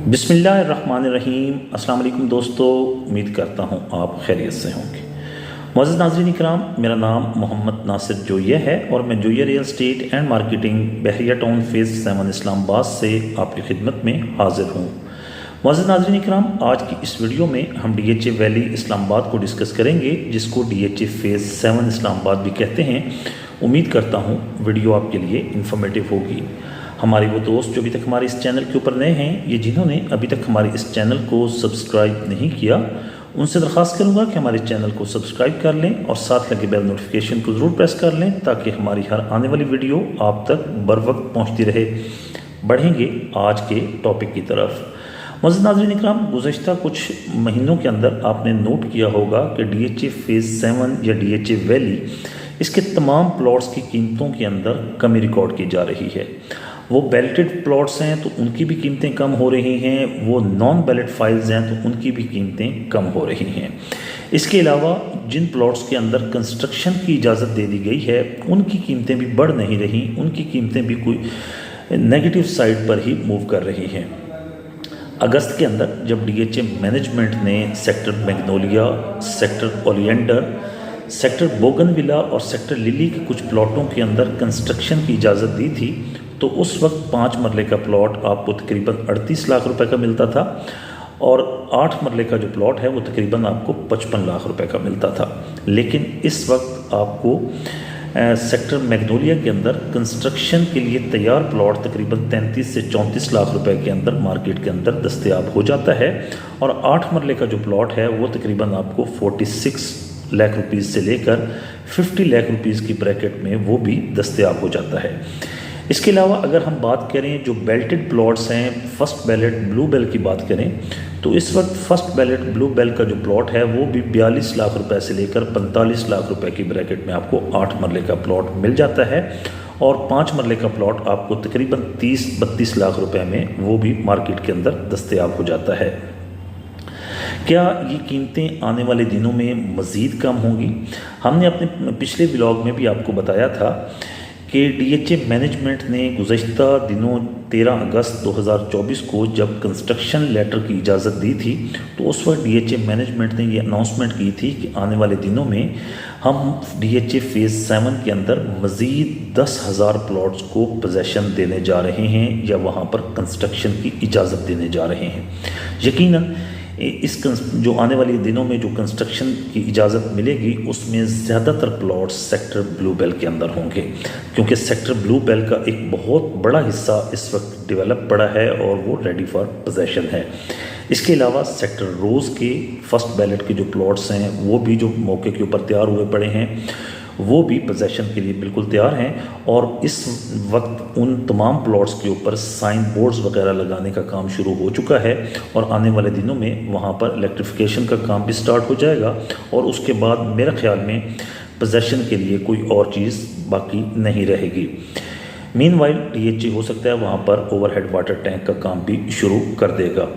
बिस्मिल्लाहिर्रहमानिर्रहीम। अस्सलाम वालेकुम दोस्तों, उम्मीद करता हूँ आप खैरियत से होंगे। मुअज़्ज़िज़ नाज़रीन इकराम, मेरा नाम मोहम्मद नासिर जोइया है और मैं Joiya real estate and marketing Bahria Town phase 7 Islamabad से आपकी खिदमत में हाजिर हूँ। मुअज़्ज़िज़ नाज़रीन इकराम, आज की इस वीडियो में हम DHA वैली इस्लामाबाद को डिस्कस करेंगे, जिसको DHA फेज़ 7 इस्लामाबाद भी कहते हैं। उम्मीद करता हूँ वीडियो आपके लिए इंफॉर्मेटिव होगी। हमारे वो दोस्त जो अभी तक हमारे इस चैनल के ऊपर नए हैं, ये जिन्होंने अभी तक हमारे इस चैनल को सब्सक्राइब नहीं किया, उनसे दरख्वास्त करूँगा कि हमारे चैनल को सब्सक्राइब कर लें और साथ लगे बेल नोटिफिकेशन को ज़रूर प्रेस कर लें, ताकि हमारी हर आने वाली वीडियो आप तक बर वक्त पहुँचती रहे। बढ़ेंगे आज के टॉपिक की तरफ। मुअज़्ज़िज़ नाज़रीन इकराम, गुज़श्ता कुछ महीनों के अंदर आपने नोट किया होगा कि DHA फेज़ 7 या DHA वैली, इसके तमाम प्लॉट्स की कीमतों के अंदर कमी रिकॉर्ड की जा रही है। वो बैलेटेड प्लॉट्स हैं तो उनकी भी कीमतें कम हो रही हैं, वो नॉन बैलेट फाइल्स हैं तो उनकी भी कीमतें कम हो रही हैं। इसके अलावा जिन प्लॉट्स के अंदर कंस्ट्रक्शन की इजाज़त दे दी गई है, उनकी कीमतें भी बढ़ नहीं रही, उनकी कीमतें भी कोई नेगेटिव साइड पर ही मूव कर रही हैं। अगस्त के अंदर जब DHA मैनेजमेंट ने sector Magnolia, sector oleander, sector bougainvillea और सेक्टर लिली के कुछ प्लॉटों के अंदर कंस्ट्रक्शन की इजाज़त दी थी, तो उस वक्त 5 मरले का प्लॉट आपको तकरीबन 38 लाख रुपए का मिलता था और 8 मरले का जो प्लॉट है वो तकरीबन आपको 55 लाख रुपए का मिलता था। लेकिन इस वक्त आपको सेक्टर मैग्नोलिया के अंदर कंस्ट्रक्शन के लिए तैयार प्लॉट तकरीबन 33 से 34 लाख रुपए के अंदर मार्केट के अंदर दस्तयाब हो जाता है और 8 मरले का जो प्लॉट है वो तकरीबन आपको 46 लाख रुपीज़ से लेकर 50 लाख रुपीज़ की ब्रैकेट में वो भी दस्तयाब हो जाता है। इसके अलावा अगर हम बात करें जो बेल्टेड प्लॉट्स हैं, फर्स्ट बैलेट ब्लू बेल की बात करें, तो इस वक्त फर्स्ट बैलेट ब्लू बेल का जो प्लॉट है वो भी 42 लाख रुपए से लेकर 45 लाख रुपए की ब्रैकेट में आपको 8 मरले का प्लॉट मिल जाता है और 5 मरले का प्लॉट आपको तकरीबन 30-32 लाख रुपए में वो भी मार्केट के अंदर दस्तयाब हो जाता है। क्या ये कीमतें आने वाले दिनों में मज़ीद कम होंगी? हमने अपने पिछले व्लॉग में भी आपको बताया था कि DHA मैनेजमेंट ने गुज़श्ता दिनों 13 अगस्त 2024 को जब कंस्ट्रक्शन लेटर की इजाज़त दी थी, तो उस वक्त DHA मैनेजमेंट ने ये अनाउंसमेंट की थी कि आने वाले दिनों में हम DHA फेज़ 7 के अंदर मज़ीद 10,000 प्लॉट्स को पोजेसन देने जा रहे हैं या वहाँ पर कंस्ट्रक्शन की इजाज़त देने जा रहे हैं। यकीनन जो आने वाले दिनों में जो कंस्ट्रक्शन की इजाज़त मिलेगी उसमें ज़्यादातर प्लॉट्स सेक्टर ब्लू बेल के अंदर होंगे, क्योंकि सेक्टर ब्लू बेल का एक बहुत बड़ा हिस्सा इस वक्त डेवलप पड़ा है और वो रेडी फॉर पोजेसन है। इसके अलावा सेक्टर रोज़ के फर्स्ट बैलेट के जो प्लॉट्स हैं वो भी जो मौके के ऊपर तैयार हुए पड़े हैं, वो भी पोजेसन के लिए बिल्कुल तैयार हैं और इस वक्त उन तमाम प्लॉट्स के ऊपर साइन बोर्ड्स वगैरह लगाने का काम शुरू हो चुका है और आने वाले दिनों में वहाँ पर इलेक्ट्रिफिकेशन का काम भी स्टार्ट हो जाएगा और उसके बाद मेरे ख्याल में पोजेसन के लिए कोई और चीज़ बाकी नहीं रहेगी। मीनवाइल DHA हो सकता है वहाँ पर ओवरहेड वाटर टैंक का काम भी शुरू कर देगा।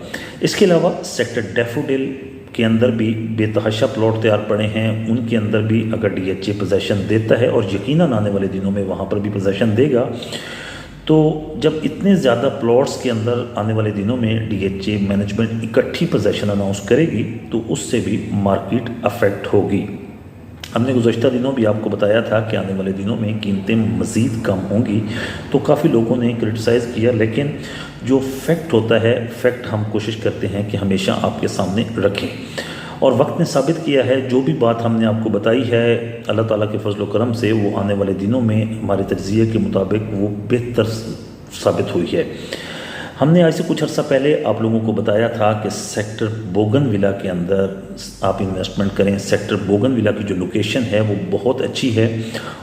इसके अलावा सेक्टर डैफोडिल के अंदर भी बेतहाशा प्लॉट तैयार पड़े हैं, उनके अंदर भी अगर DHA पोजेसन देता है और यकीनन आने वाले दिनों में वहाँ पर भी पोजेसन देगा, तो जब इतने ज़्यादा प्लॉट्स के अंदर आने वाले दिनों में DHA मैनेजमेंट इकट्ठी पोजेसन अनाउंस करेगी तो उससे भी मार्केट अफेक्ट होगी। हमने गुज़श्ता दिनों भी आपको बताया था कि आने वाले दिनों में कीमतें मज़ीद कम होंगी, तो काफ़ी लोगों ने क्रिटिसाइज़ किया, लेकिन जो फैक्ट होता है, फैक्ट हम कोशिश करते हैं कि हमेशा आपके सामने रखें और वक्त ने साबित किया है जो भी बात हमने आपको बताई है अल्लाह ताला के फजल व करम से वो आने वाले दिनों में हमारे तज्ज़िये के मुताबिक वो बेहतर साबित हुई है। हमने आज से कुछ अर्सा पहले आप लोगों को बताया था कि सेक्टर बोगनविला के अंदर आप इन्वेस्टमेंट करें। सेक्टर बोगनविला की जो लोकेशन है वो बहुत अच्छी है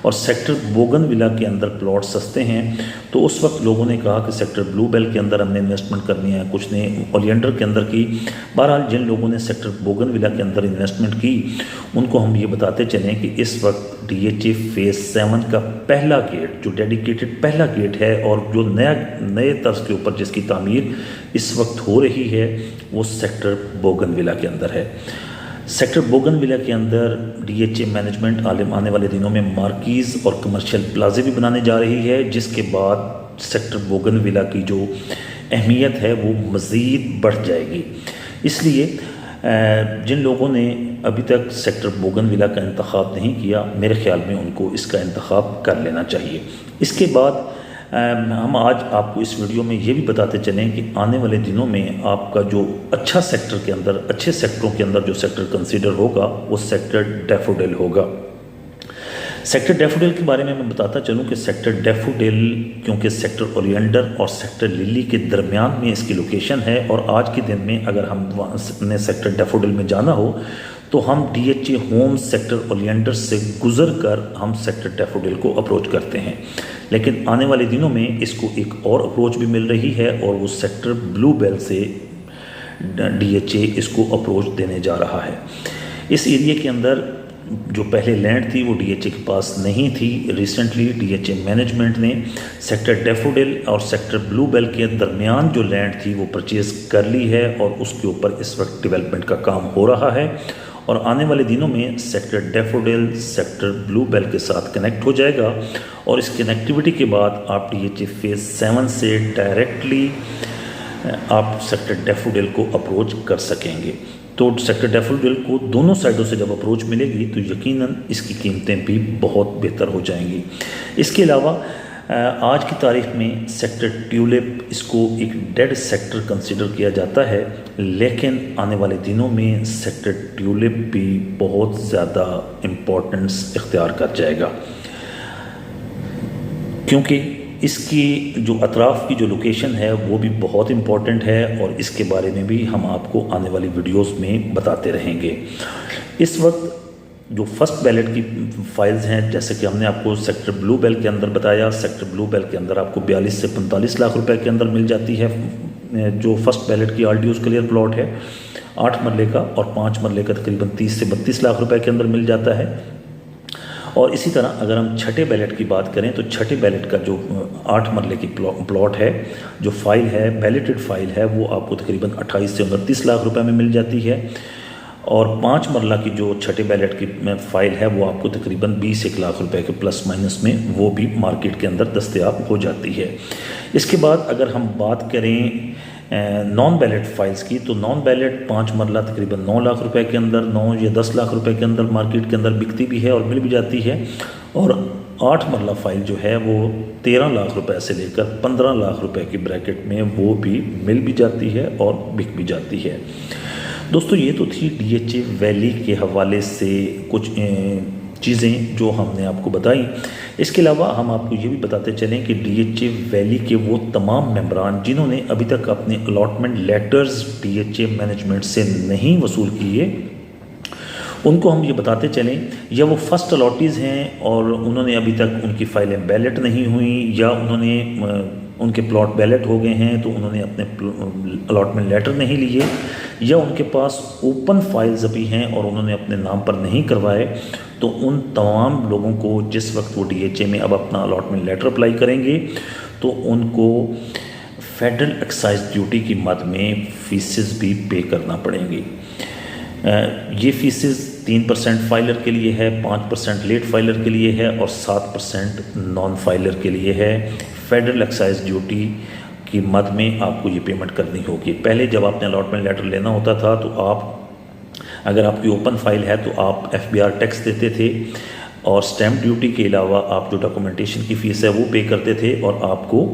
और सेक्टर बोगनविला के अंदर प्लॉट सस्ते हैं, तो उस वक्त लोगों ने कहा कि सेक्टर ब्लू बेल के अंदर हमने इन्वेस्टमेंट करनी है, कुछ ने ओलिएंडर के अंदर की। बहरहाल जिन लोगों ने सेक्टर बोगनविला के अंदर इन्वेस्टमेंट की उनको हम ये बताते चलें कि इस वक्त DHA फेज़ 7 का पहला गेट, जो डेडिकेटेड पहला गेट है और जो नए तर्ज के ऊपर जिसकी तामीर इस वक्त हो रही है, वो सेक्टर बोगनविला के अंदर है। सेक्टर बोगनविला के अंदर DHA मैनेजमेंट आने वाले दिनों में मार्कीज़ और कमर्शियल प्लाजे भी बनाने जा रही है, जिसके बाद सेक्टर बोगनविला की जो अहमियत है वो मज़ीद बढ़ जाएगी। इसलिए जिन लोगों ने अभी तक सेक्टर बोगनविला का इंतखाब नहीं किया, मेरे ख़्याल में उनको इसका इंतखाब कर लेना चाहिए। इसके बाद हम आज आपको इस वीडियो में ये भी बताते चलें कि आने वाले दिनों में आपका जो अच्छा सेक्टर के अंदर, अच्छे सेक्टरों के अंदर जो सेक्टर कंसीडर होगा वो सेक्टर डैफोडिल होगा। सेक्टर डैफोडिल के बारे में मैं बताता चलूं कि सेक्टर डैफोडिल, क्योंकि सेक्टर ओलियंडर और सेक्टर लिली के दरमियान में इसकी लोकेशन है, और आज के दिन में अगर हमने सेक्टर डैफोडिल में जाना हो तो हम DHA होम सेक्टर ओलियंडर से गुजर कर हम सेक्टर डैफोडिल को अप्रोच करते हैं। लेकिन आने वाले दिनों में इसको एक और अप्रोच भी मिल रही है, और वो सेक्टर ब्लूबेल से DHA इसको अप्रोच देने जा रहा है। इस एरिया के अंदर जो पहले लैंड थी वो DHA के पास नहीं थी। रिसेंटली DHA मैनेजमेंट ने सेक्टर डैफोडिल और सेक्टर ब्लूबेल के दरमियान जो लैंड थी वो परचेज़ कर ली है, और उसके ऊपर इस वक्त डेवलपमेंट का काम हो रहा है। और आने वाले दिनों में सेक्टर डैफोडिल सेक्टर ब्लूबेल के साथ कनेक्ट हो जाएगा, और इस कनेक्टिविटी के बाद आप DHA फेज़ 7 से डायरेक्टली आप सेक्टर डैफोडिल को अप्रोच कर सकेंगे। तो सेक्टर डैफोडिल को दोनों साइडों से जब अप्रोच मिलेगी तो यकीनन इसकी कीमतें भी बहुत बेहतर हो जाएंगी। इसके अलावा आज की तारीख में सेक्टर ट्यूलिप, इसको एक डेड सेक्टर कंसीडर किया जाता है, लेकिन आने वाले दिनों में सेक्टर ट्यूलिप भी बहुत ज़्यादा इम्पोर्टेंस इख्तियार कर जाएगा, क्योंकि इसकी जो अतराफ़ की जो लोकेशन है वो भी बहुत इम्पॉर्टेंट है, और इसके बारे में भी हम आपको आने वाली वीडियोस में बताते रहेंगे। इस वक्त जो फर्स्ट बैलेट की फ़ाइल्स हैं, जैसे कि हमने आपको सेक्टर ब्लूबेल के अंदर बताया, सेक्टर ब्लूबेल के अंदर आपको 42 से 45 लाख रुपए के अंदर मिल जाती है। जो फर्स्ट बैलेट की RDOs क्लियर प्लॉट है 8 मरले का, और 5 मरले का तकरीबन 30 से 32 लाख रुपए के अंदर मिल जाता है। और इसी तरह अगर हम छठे बैलेट की बात करें तो छठे बैलेट का जो 8 मरले की प्लॉट है, जो फाइल है, बैलेटेड फाइल है, वो आपको तकरीबन 28 से 29 लाख रुपए में मिल जाती है। और 5 मरला की जो छठे बैलेट की फ़ाइल है वो आपको तकरीबन 20-1 लाख रुपए के प्लस माइनस में वो भी मार्केट के अंदर दस्तयाब हो जाती है। इसके बाद अगर हम बात करें नॉन बैलेट फाइल्स की, तो नॉन बैलेट 5 मरला तकरीबन 9 लाख रुपए के अंदर, 9 या 10 लाख रुपए के अंदर मार्केट के अंदर बिकती भी है और मिल भी जाती है। और 8 मरला फाइल जो है वो 13 लाख रुपए से लेकर 15 लाख रुपए की ब्रैकेट में वो भी मिल भी जाती है और बिक भी जाती है। दोस्तों, ये तो थी DHA वैली के हवाले से कुछ चीज़ें जो हमने आपको बताई। इसके अलावा हम आपको ये भी बताते चलें कि DHA वैली के वो तमाम मेंबरान जिन्होंने अभी तक अपने अलॉटमेंट लेटर्स DHA मैनेजमेंट से नहीं वसूल किए, उनको हम ये बताते चलें, या वो फर्स्ट अलॉटीज़ हैं और उन्होंने अभी तक उनकी फ़ाइलें बैलेट नहीं हुई, या उनके प्लॉट बैलेट हो गए हैं तो उन्होंने अपने अलॉटमेंट लेटर नहीं लिए, या उनके पास ओपन फाइल्स अभी हैं और उन्होंने अपने नाम पर नहीं करवाए, तो उन तमाम लोगों को जिस वक्त वो DHA में अब अपना अलॉटमेंट लेटर अप्लाई करेंगे तो उनको फेडरल एक्साइज ड्यूटी की मद में फ़ीसेस भी पे करना पड़ेंगी। ये फ़ीसेस 3% फाइलर के लिए है, 5% लेट फाइलर के लिए है और 7% नॉन फाइलर के लिए है। फेडरल एक्साइज ड्यूटी की मद में आपको ये पेमेंट करनी होगी। पहले जब आपने अलॉटमेंट लेटर लेना होता था तो आप, अगर आपकी ओपन फाइल है तो आप FBR टैक्स देते थे, और स्टैम्प ड्यूटी के अलावा आप जो डॉक्यूमेंटेशन की फ़ीस है वो पे करते थे, और आपको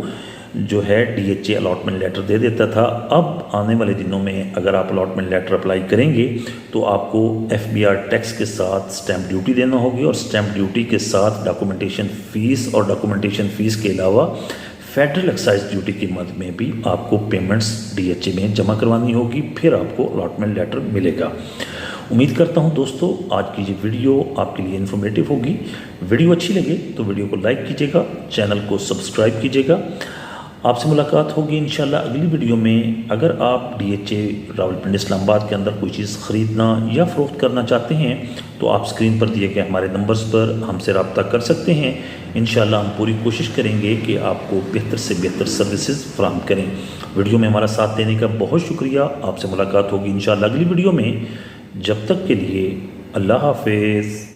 जो है DHA अलॉटमेंट लेटर दे देता था। अब आने वाले दिनों में अगर आप अलॉटमेंट लेटर अप्लाई करेंगे तो आपको FBR टैक्स के साथ स्टैम्प ड्यूटी देना होगी, और स्टैम्प ड्यूटी के साथ डॉक्यूमेंटेशन फ़ीस, और डॉक्यूमेंटेशन फ़ीस के अलावा फेडरल एक्साइज ड्यूटी की मद में भी आपको पेमेंट्स DHA में जमा करवानी होगी, फिर आपको अलॉटमेंट लेटर मिलेगा। उम्मीद करता हूं दोस्तों आज की ये वीडियो आपके लिए इन्फॉर्मेटिव होगी। वीडियो अच्छी लगे तो वीडियो को लाइक कीजिएगा, चैनल को सब्सक्राइब कीजिएगा। आपसे मुलाकात होगी इंशाल्लाह अगली वीडियो में। अगर आप DHA रावलपिंडी इस्लामाबाद के अंदर कोई चीज़ ख़रीदना या फ़रोख्त करना चाहते हैं तो आप स्क्रीन पर दिए गए हमारे नंबर्स पर हमसे रब्ता कर सकते हैं। इंशाल्लाह हम पूरी कोशिश करेंगे कि आपको बेहतर से बेहतर सर्विसेज फराहम करें। वीडियो में हमारा साथ देने का बहुत शुक्रिया। आपसे मुलाकात होगी इंशाल्लाह अगली वीडियो में। जब तक के लिए अल्लाह हाफिज़।